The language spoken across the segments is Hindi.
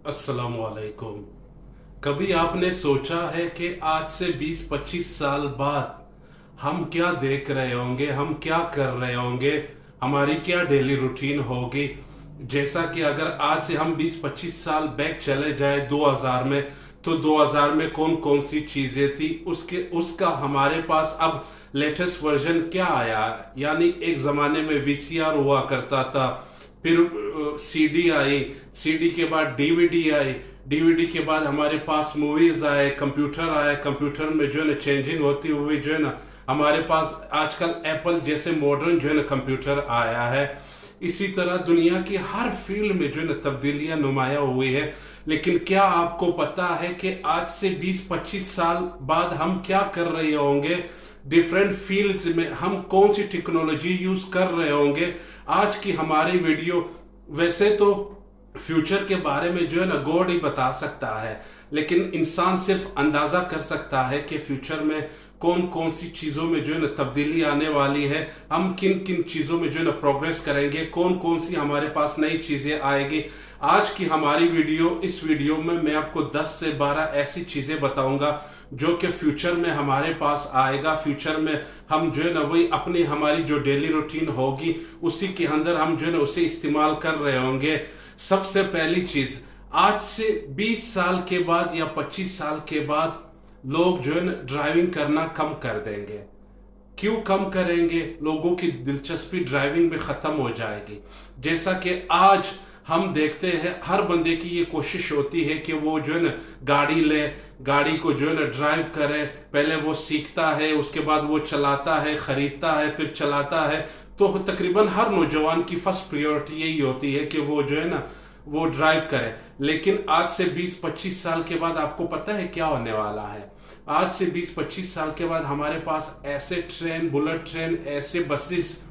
अस्सलामुअलैकुम। कभी आपने सोचा है कि आज से 20-25 साल बाद हम क्या देख रहे होंगे, हम क्या कर रहे होंगे, हमारी क्या डेली रूटीन होगी? जैसा कि अगर आज से हम 20-25 साल बैक चले जाए 2000 में, तो 2000 में कौन कौन सी चीजें थी, उसका हमारे पास अब लेटेस्ट वर्जन क्या आया। यानी एक जमाने में वीसीआर हुआ करता था, फिर सीडी आई, सीडी के बाद डीवीडी आई, डीवीडी के बाद हमारे पास मूवीज आए, कंप्यूटर आया, कंप्यूटर में जो है ना चेंजिंग होती हुई जो है ना हमारे पास आजकल एप्पल जैसे मॉडर्न जो है ना कंप्यूटर आया है। इसी तरह दुनिया की हर फील्ड में जो है ना तब्दीलियां नुमाया हुई है। लेकिन क्या आपको पता है कि आज से 20-25 साल बाद हम क्या कर रहे होंगे? डिफरेंट फील्ड्स में हम कौन सी टेक्नोलॉजी यूज कर रहे होंगे? आज की हमारी वीडियो, वैसे तो फ्यूचर के बारे में जो है ना गॉड ही बता सकता है, लेकिन इंसान सिर्फ अंदाजा कर सकता है कि फ्यूचर में कौन कौन सी चीजों में जो है ना तब्दीली आने वाली है, हम किन किन चीजों में जो है ना प्रोग्रेस करेंगे, कौन कौन सी हमारे पास नई चीजें आएगी। आज की हमारी वीडियो, इस वीडियो में मैं आपको 10 से 12 ऐसी चीजें बताऊंगा जो कि फ्यूचर में हमारे पास आएगा। फ्यूचर में हम जो है ना वही अपनी हमारी जो डेली रूटीन होगी उसी के अंदर हम जो है ना उसे इस्तेमाल कर रहे होंगे। सबसे पहली चीज, आज से 20 साल के बाद या 25 साल के बाद लोग जो है ना ड्राइविंग करना कम कर देंगे। क्यों कम करेंगे? लोगों की दिलचस्पी ड्राइविंग में खत्म हो जाएगी। जैसा कि आज हम देखते हैं हर बंदे की ये कोशिश होती है कि वो जो है ना गाड़ी ले, गाड़ी को जो है ना ड्राइव करे। पहले वो सीखता है, उसके बाद वो चलाता है, खरीदता है, फिर चलाता है। तो तकरीबन हर नौजवान की फर्स्ट प्रायोरिटी यही होती है कि वो जो है ना वो ड्राइव करे। लेकिन आज से 20-25 साल के बाद आपको पता है क्या होने वाला है? आज से 20-25 साल के बाद हमारे पास ऐसे ट्रेन, बुलेट ट्रेन, ऐसे बसेस,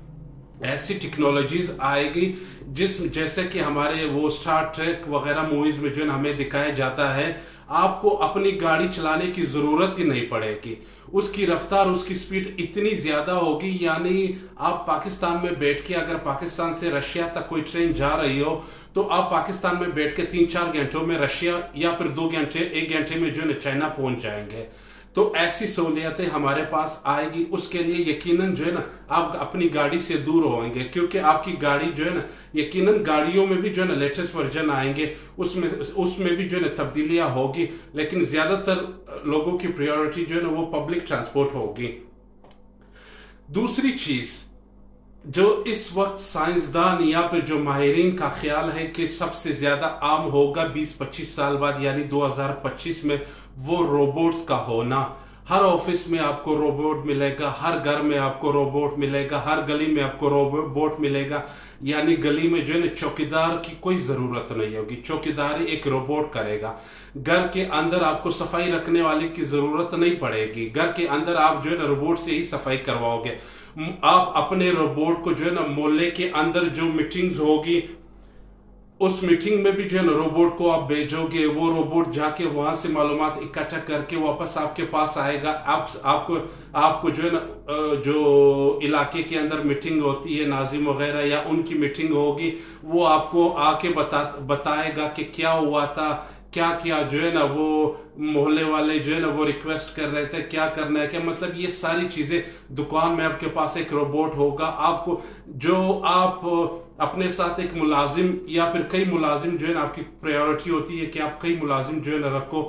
ऐसी टेक्नोलॉजीज आएगी जैसे कि हमारे वो स्टार ट्रेक वगैरह मूवीज में जो है हमें दिखाया जाता है। आपको अपनी गाड़ी चलाने की जरूरत ही नहीं पड़ेगी। उसकी रफ्तार, उसकी स्पीड इतनी ज्यादा होगी, यानी आप पाकिस्तान में बैठ के, अगर पाकिस्तान से रशिया तक कोई ट्रेन जा रही हो, तो आप पाकिस्तान में बैठ के 3-4 घंटों में रशिया, या फिर 2 घंटे, 1 घंटे में जो है चाइना पहुंच जाएंगे। तो ऐसी सहूलियतें हमारे पास आएगी। उसके लिए यकीनन जो है ना आप अपनी गाड़ी से दूर होंगे, क्योंकि आपकी गाड़ी जो है ना, यकीनन गाड़ियों में भी जो है ना लेटेस्ट वर्जन आएंगे, उसमें भी जो है ना तब्दीलियां होगी। लेकिन ज्यादातर लोगों की प्रायोरिटी जो है ना वो पब्लिक ट्रांसपोर्ट होगी। दूसरी चीज जो इस वक्त साइंसदान या फिर जो माहिरीन का ख्याल है कि सबसे ज्यादा आम होगा 20-25 साल बाद, यानी 2025 में, वो रोबोट्स का होना। हर ऑफिस में आपको रोबोट मिलेगा, हर घर में आपको रोबोट मिलेगा, हर गली में आपको रोबोट मिलेगा। यानी गली में जो है ना चौकीदार की कोई जरूरत नहीं होगी, चौकीदारी एक रोबोट करेगा। घर के अंदर आपको सफाई रखने वाले की जरूरत नहीं पड़ेगी, घर के अंदर आप जो है ना रोबोट से ही सफाई करवाओगे। आप अपने रोबोट को जो है ना मोहल्ले के अंदर जो मीटिंग्स होगी, उस मीटिंग में भी जो है ना रोबोट को आप भेजोगे, वो रोबोट जाके वहां से मालूमात इकट्ठा करके वापस आपके पास आएगा। आपको जो है ना जो इलाके के अंदर मीटिंग होती है, नाजिम वगैरह या उनकी मीटिंग होगी, वो आपको आके बताएगा कि क्या हुआ था, क्या क्या जो है ना वो मोहल्ले वाले जो है ना वो रिक्वेस्ट कर रहे थे, क्या करना है, क्या मतलब ये सारी चीजें। दुकान में आपके पास एक रोबोट होगा। आपको जो आप अपने साथ एक मुलाजिम या फिर कई मुलाजिम जो है ना, आपकी प्रायोरिटी होती है कि आप कई मुलाजिम जो है ना रखो,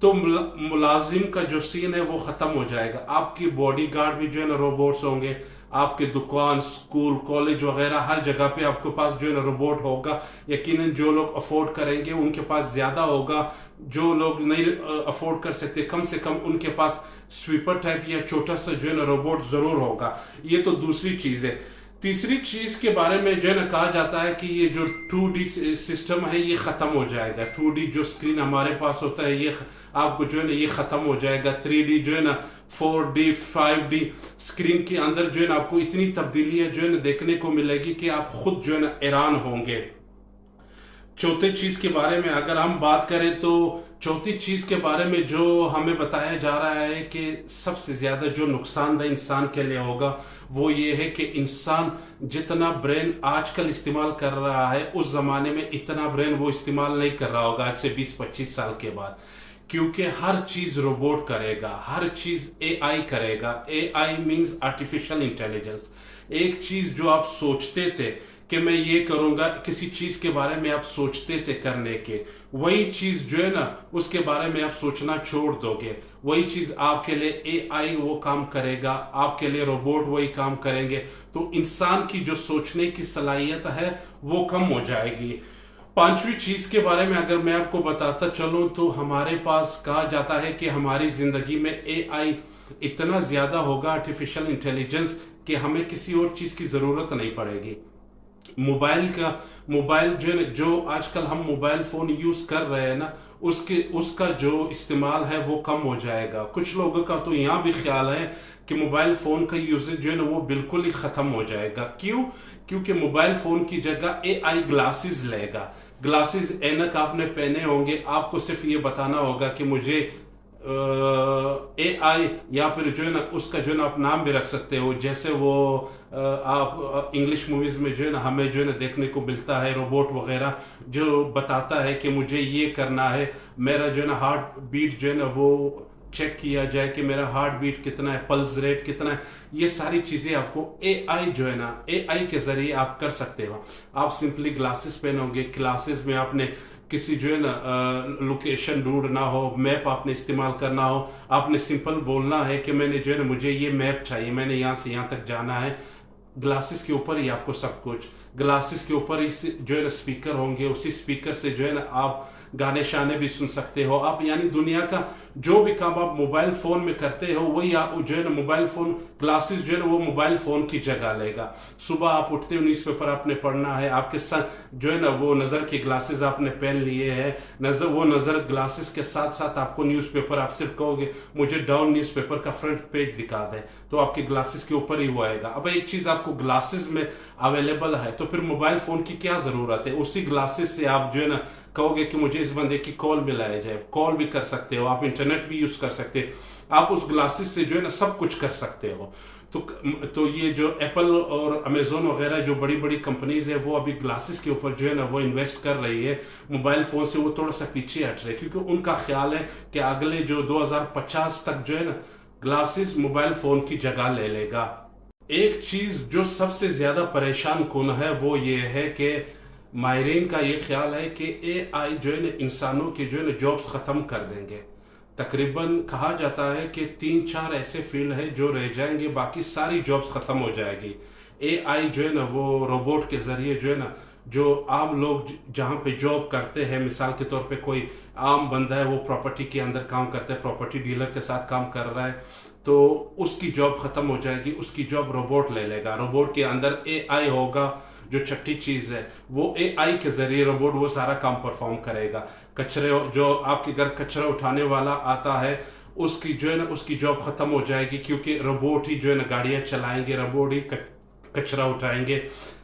तो मुलाजिम का जो सीन है वो खत्म हो जाएगा। आपकी बॉडी गार्ड भी जो है ना रोबोट्स होंगे। आपके दुकान, स्कूल, कॉलेज वगैरह हर जगह पे आपके पास जो है ना रोबोट होगा। यकीनन जो लोग अफोर्ड करेंगे उनके पास ज्यादा होगा, जो लोग नहीं अफोर्ड कर सकते कम से कम उनके पास स्वीपर टाइप या छोटा सा जो है ना रोबोट जरूर होगा। ये तो दूसरी चीज है। तीसरी चीज के बारे में जो है ना कहा जाता है कि ये जो 2D सिस्टम है ये खत्म हो जाएगा। 2D जो स्क्रीन हमारे पास होता है ये आपको जो है ना ये खत्म हो जाएगा। 3D जो है ना, 4D 5D स्क्रीन के अंदर जो है ना आपको इतनी तब्दीलियां जो है ना देखने को मिलेगी कि आप खुद जो है ना हैरान होंगे। चौथे चीज के बारे में अगर हम बात करें तो चौथी चीज के बारे में जो हमें बताया जा रहा है कि सबसे ज्यादा जो नुकसानदेह इंसान के लिए होगा वो ये है कि इंसान जितना ब्रेन आजकल इस्तेमाल कर रहा है उस जमाने में इतना ब्रेन वो इस्तेमाल नहीं कर रहा होगा आज से 20-25 साल के बाद, क्योंकि हर चीज रोबोट करेगा, हर चीज एआई करेगा। AI means artificial intelligence. एक चीज जो आप सोचते थे कि मैं ये करूंगा, किसी चीज के बारे में आप सोचते थे करने के, वही चीज जो है ना उसके बारे में आप सोचना छोड़ दोगे, वही चीज आपके लिए एआई वो काम करेगा, आपके लिए रोबोट वही काम करेंगे। तो इंसान की जो सोचने की सलाहियत है वो कम हो जाएगी। पांचवी चीज के बारे में अगर मैं आपको बताता चलूं तो हमारे पास कहा जाता है कि हमारी जिंदगी में एआई इतना ज्यादा होगा, आर्टिफिशियल इंटेलिजेंस, कि हमें किसी और चीज की जरूरत नहीं पड़ेगी। मोबाइल जो है ना, जो आजकल हम मोबाइल फोन यूज कर रहे हैं ना, उसका जो इस्तेमाल है वो कम हो जाएगा। कुछ लोगों का तो यहाँ भी ख्याल है कि मोबाइल फोन का यूजेज जो है ना वो बिल्कुल ही खत्म हो जाएगा। क्यों? क्योंकि मोबाइल फोन की जगह एआई ग्लासेस लेगा। ग्लासेस, ऐनक आपने पहने होंगे, आपको सिर्फ ये बताना होगा कि मुझे एआई, या फिर जो है ना उसका जो है ना आप नाम भी रख सकते हो, जैसे वो आप इंग्लिश मूवीज में जो है ना हमें जो है ना देखने को मिलता है रोबोट वगैरह, जो बताता है कि मुझे ये करना है, मेरा जो है ना हार्ट बीट जो है ना वो चेक किया जाए कि मेरा हार्ट बीट कितना है, पल्स रेट कितना है। ये सारी चीजें आपको एआई जो है ना एआई के जरिए आप कर सकते हो। आप सिंपली ग्लासेस पहनोगे, ग्लासेस में आपने किसी जो है ना लोकेशन ढूंढना हो, मैप आपने इस्तेमाल करना हो, आपने सिंपल बोलना है कि मैंने जो है ना मुझे ये मैप चाहिए, मैंने यहाँ से यहाँ तक जाना है। ग्लासेस के ऊपर ही आपको सब कुछ, ग्लासेस के ऊपर ही जो है ना स्पीकर होंगे, उसी स्पीकर से जो है ना आप गाने शाने भी सुन सकते हो आप। यानी दुनिया का जो भी काम आप मोबाइल फोन में करते हो वही आप जो है ना मोबाइल फोन, ग्लासेस जो है ना वो मोबाइल फोन की जगह लेगा। सुबह आप उठते हो, न्यूज़पेपर आपने पढ़ना है, आपके साथ जो है ना वो नजर के ग्लासेस आपने पहन लिए हैं, नजर ग्लासेस के साथ साथ आपको न्यूज़पेपर, आप सिर्फ कहोगे मुझे डाउन न्यूज़पेपर का फ्रंट पेज दिखा दे, तो आपके ग्लासेस के ऊपर ही वो आएगा। अब एक चीज आपको ग्लासेस में अवेलेबल है तो फिर मोबाइल फोन की क्या जरूरत है? उसी ग्लासेस से आप जो है ना कहोगे कि मुझे इस बंदे की कॉल मिलाया जाए, कॉल भी कर सकते हो आप, इंटरनेट भी यूज कर सकते हो आप, उस ग्लासेस से जो है ना सब कुछ कर सकते हो। तो ये जो एप्पल और अमेजोन वगैरह जो बड़ी बड़ी कंपनीज है वो अभी ग्लासेस के ऊपर जो है ना वो इन्वेस्ट कर रही है। मोबाइल फोन से वो थोड़ा सा पीछे हट रहे, क्योंकि उनका ख्याल है कि अगले जो 2050 तक जो है ना ग्लासेस मोबाइल फोन की जगह ले लेगा। एक चीज जो सबसे ज्यादा परेशान कुन है वो ये है कि माहिरीन का ये ख्याल है कि एआई जो है ना इंसानों के जो है ना जॉब्स खत्म कर देंगे। तकरीबन कहा जाता है कि 3-4 ऐसे फील्ड है जो रह जाएंगे, बाकी सारी जॉब्स खत्म हो जाएगी। एआई जो है ना वो रोबोट के जरिए जो है ना, जो आम लोग जहाँ पे जॉब करते हैं, मिसाल के तौर पे कोई आम बंदा है वो प्रॉपर्टी के अंदर काम करता है, प्रॉपर्टी डीलर के साथ काम कर रहा है, तो उसकी जॉब खत्म हो जाएगी, उसकी जॉब रोबोट ले लेगा। रोबोट के अंदर एआई होगा। जो छठी चीज है वो एआई के जरिए रोबोट वो सारा काम परफॉर्म करेगा। कचरे, जो आपके घर कचरा उठाने वाला आता है उसकी जो है ना उसकी जॉब खत्म हो जाएगी, क्योंकि रोबोट ही जो है ना गाड़ियां चलाएंगे, रोबोट ही कचरा उठाएंगे।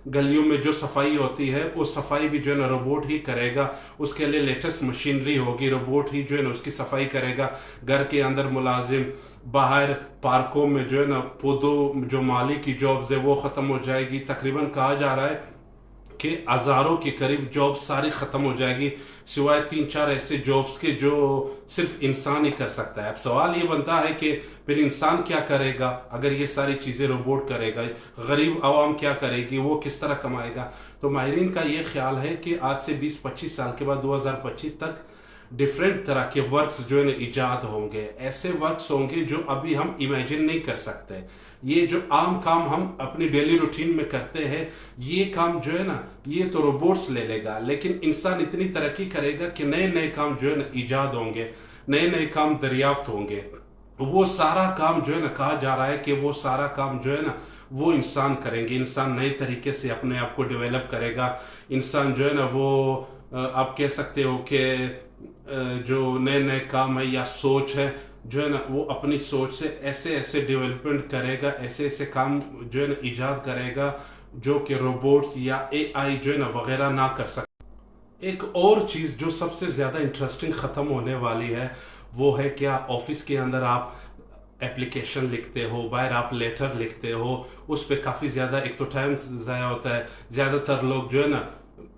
गलियों में जो सफाई होती है वो सफाई भी जो है ना रोबोट ही करेगा, उसके लिए लेटेस्ट मशीनरी होगी, रोबोट ही जो है ना उसकी सफाई करेगा। घर के अंदर मुलाजिम, बाहर पार्कों में जो है ना पौधों जो माली की जॉब्स है वो खत्म हो जाएगी। तकरीबन कहा जा रहा है कि हजारों के करीब जॉब्स सारी खत्म हो जाएगी, सिवाय 3-4 ऐसे जॉब्स के जो सिर्फ इंसान ही कर सकता है। अब सवाल ये बनता है कि फिर इंसान क्या करेगा अगर ये सारी चीजें रोबोट करेगा? गरीब आवाम क्या करेगी? वो किस तरह कमाएगा? तो माहिरीन का ये ख्याल है कि आज से 20-25 साल के बाद 2025 तक डिफरेंट तरह के वर्क्स जो है ना इजाद होंगे। ऐसे वर्क्स होंगे जो अभी हम इमेजिन नहीं कर सकते। ये जो आम काम हम अपनी डेली रूटीन में करते हैं ये काम जो है ना ये तो रोबोट्स ले लेगा, लेकिन इंसान इतनी तरक्की करेगा कि नए नए काम जो है ना इजाद होंगे, नए नए काम दरियाफ्त होंगे। वो सारा काम जो है ना कहा जा रहा है कि वो सारा काम जो है ना वो इंसान करेंगे। इंसान नए तरीके से अपने आप को डेवलप करेगा। इंसान जो है ना वो आप कह सकते हो कि जो नए नए काम है या सोच है जो है ना वो अपनी सोच से ऐसे ऐसे डेवलपमेंट करेगा, ऐसे ऐसे काम जो है ना इजाद करेगा जो कि रोबोट्स या एआई जो है ना वगैरह ना कर सकते। एक और चीज जो सबसे ज्यादा इंटरेस्टिंग खत्म होने वाली है वो है क्या, ऑफिस के अंदर आप एप्लीकेशन लिखते हो, बाहर आप लेटर लिखते हो, उस पर काफी ज्यादा एक तो टाइम जाया होता है। ज्यादातर लोग जो है ना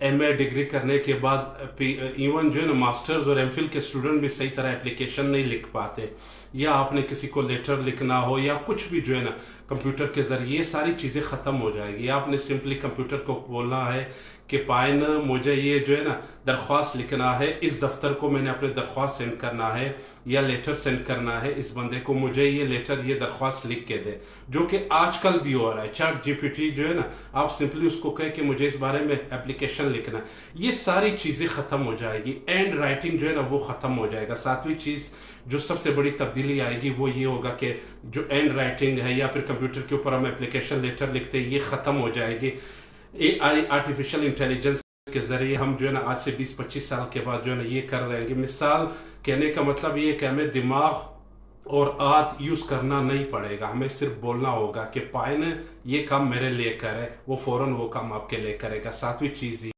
एमए डिग्री करने के बाद इवन जो है ना मास्टर्स और एमफिल के स्टूडेंट भी सही तरह एप्लीकेशन नहीं लिख पाते, या आपने किसी को लेटर लिखना हो या कुछ भी जो है ना कंप्यूटर के जरिए, ये सारी चीजें खत्म हो जाएगी। आपने सिंपली कंप्यूटर को बोलना है कि पाइन मुझे ये जो है ना दरख्वास्त लिखना है, इस दफ्तर को मैंने अपने दरख्वास्त सेंड करना है या लेटर सेंड करना है इस बंदे को, मुझे ये लेटर ये दरख्वास्त लिख के दे, जो कि आजकल भी हो रहा है। चैट जीपीटी जो है ना, आप सिंपली उसको कहे कि मुझे इस बारे में एप्लीकेशन लिखना है, ये सारी चीजें खत्म हो जाएगी। एंड राइटिंग जो है ना वो खत्म हो जाएगा। सातवीं चीज जो सबसे बड़ी तब्दीली आएगी वो ये होगा कि जो एंड राइटिंग है या फिर कंप्यूटर के ऊपर हम एप्लीकेशन लेटर लिखते हैं, ये खत्म हो जाएगी। एआई आर्टिफिशियल इंटेलिजेंस के जरिए हम जो है ना आज से 20-25 साल के बाद जो है ना ये कर रहे हैं। मिसाल कहने का मतलब ये कि हमें दिमाग और आंत यूज करना नहीं पड़ेगा, हमें सिर्फ बोलना होगा कि पाइन ये काम मेरे लिए करे, वो फौरन वो काम आपके लिए करेगा। सातवीं चीज।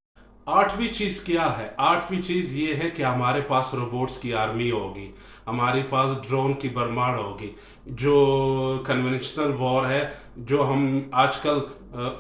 आठवीं चीज क्या है? आठवीं चीज ये है कि हमारे पास रोबोट्स की आर्मी होगी, हमारे पास ड्रोन की भरमार होगी। जो कन्वेंशनल वॉर है, जो हम आजकल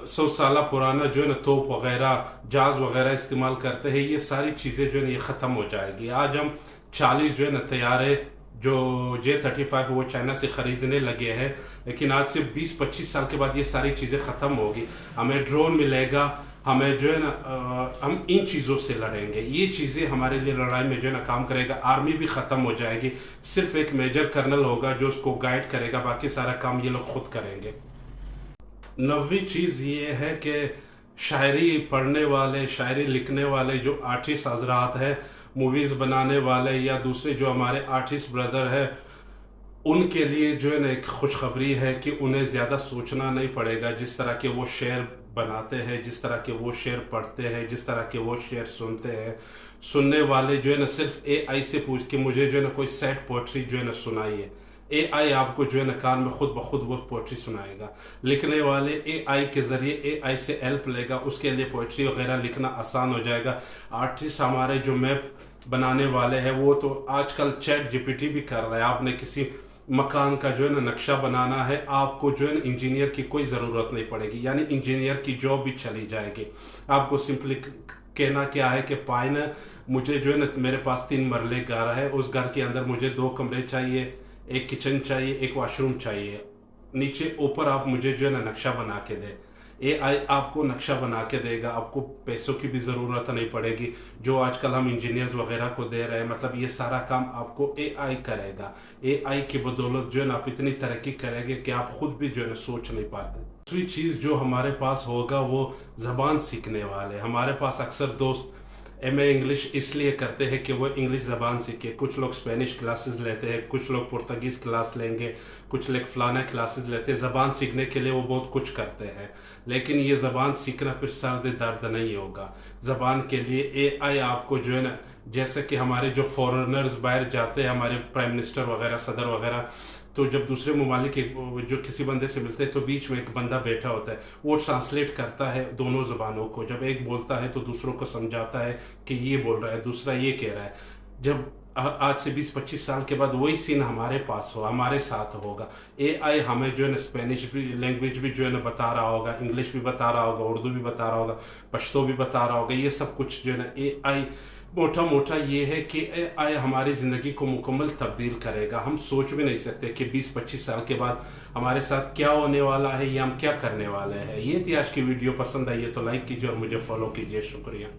100 साल पुराना जो है ना तोप वगैरह जहाज वगैरह इस्तेमाल करते हैं, ये सारी चीजें जो है ना ये खत्म हो जाएगी। आज हम 40 जो है ना तैयारे जो J-35 वो चाइना से खरीदने लगे हैं, लेकिन आज से 20-25 साल के बाद ये सारी चीजें खत्म होगी। हमें ड्रोन मिलेगा, हमें जो है ना हम इन चीज़ों से लड़ेंगे, ये चीज़ें हमारे लिए लड़ाई में जो है ना काम करेगा। आर्मी भी ख़त्म हो जाएगी, सिर्फ एक मेजर कर्नल होगा जो उसको गाइड करेगा, बाकी सारा काम ये लोग खुद करेंगे। 9वीं चीज़ ये है कि शायरी पढ़ने वाले, शायरी लिखने वाले जो आर्टिस्ट हजरात हैं, मूवीज़ बनाने वाले या दूसरे जो हमारे आर्टिस्ट ब्रदर है, उनके लिए जो है ना एक खुशखबरी है कि उन्हें ज़्यादा सोचना नहीं पड़ेगा। जिस तरह के वो शेर बनाते हैं, जिस तरह के वो शेर पढ़ते हैं, जिस तरह के वो शेर सुनते हैं, सुनने वाले जो है ना सिर्फ एआई से पूछ के मुझे जो है ना कोई सैड पोइट्री जो है ना सुनाइए, एआई आपको जो है ना कान में खुद ब खुद वो पोइट्री सुनाएगा। लिखने वाले एआई के ज़रिए एआई से हेल्प लेगा, उसके लिए पोइट्री वगैरह लिखना आसान हो जाएगा। आर्टिस्ट हमारे जो मैप बनाने वाले हैं वो तो आजकल चैट जीपीटी भी कर रहा है। आपने किसी मकान का जो है ना नक्शा बनाना है, आपको जो है ना इंजीनियर की कोई ज़रूरत नहीं पड़ेगी, यानी इंजीनियर की जॉब भी चली जाएगी। आपको सिंपली कहना क्या है कि पाइन मुझे जो है ना मेरे पास 3 मरले घर है, उस घर के अंदर मुझे 2 कमरे चाहिए, एक किचन चाहिए, एक वॉशरूम चाहिए, नीचे ऊपर आप मुझे जो है ना नक्शा बना के दे। एआई आपको नक्शा बना के देगा, आपको पैसों की भी ज़रूरत नहीं पड़ेगी जो आजकल हम इंजीनियर्स वगैरह को दे रहे हैं। मतलब ये सारा काम आपको एआई करेगा। एआई की बदौलत जो है ना आप इतनी तरक्की करेंगे कि आप खुद भी जो है ना सोच नहीं पाते। दूसरी चीज़ जो हमारे पास होगा वो ज़बान सीखने वाले। हमारे पास अक्सर दोस्त एमए इंग्लिश इसलिए करते हैं कि वो इंग्लिश ज़बान सीखे। कुछ लोग स्पेनिश क्लासेस लेते हैं, कुछ लोग पुर्तगीज़ क्लास लेंगे, कुछ लोग फलाना क्लासेस लेते हैं। ज़बान सीखने के लिए वो बहुत कुछ करते हैं, लेकिन ये ज़बान सीखना फिर सर्द दर्द नहीं होगा। ज़बान के लिए एआई आपको जो है ना, जैसे कि हमारे जो फॉरेनर्स बाहर जाते हैं, हमारे प्राइम मिनिस्टर वगैरह, सदर वगैरह, तो जब दूसरे ममालिक के जो किसी बंदे से मिलते हैं तो बीच में एक बंदा बैठा होता है, वो ट्रांसलेट करता है दोनों ज़बानों को। जब एक बोलता है तो दूसरों को समझाता है कि ये बोल रहा है, दूसरा ये कह रहा है। जब आज से 20-25 साल के बाद वही सीन हमारे पास हो, हमारे साथ होगा। एआई हमें जो है ना स्पेनिश भी लैंग्वेज भी जो है ना बता रहा होगा, इंग्लिश भी बता रहा होगा, उर्दू भी बता रहा होगा, पश्तो भी बता रहा होगा। ये सब कुछ जो है ना एआई मोटा मोटा ये है कि एआई हमारी ज़िंदगी को मुकम्मल तब्दील करेगा। हम सोच भी नहीं सकते कि 20-25 साल के बाद हमारे साथ क्या होने वाला है या हम क्या करने वाले हैं। ये थी आज की वीडियो। पसंद आई है तो लाइक कीजिए और मुझे फॉलो कीजिए। शुक्रिया।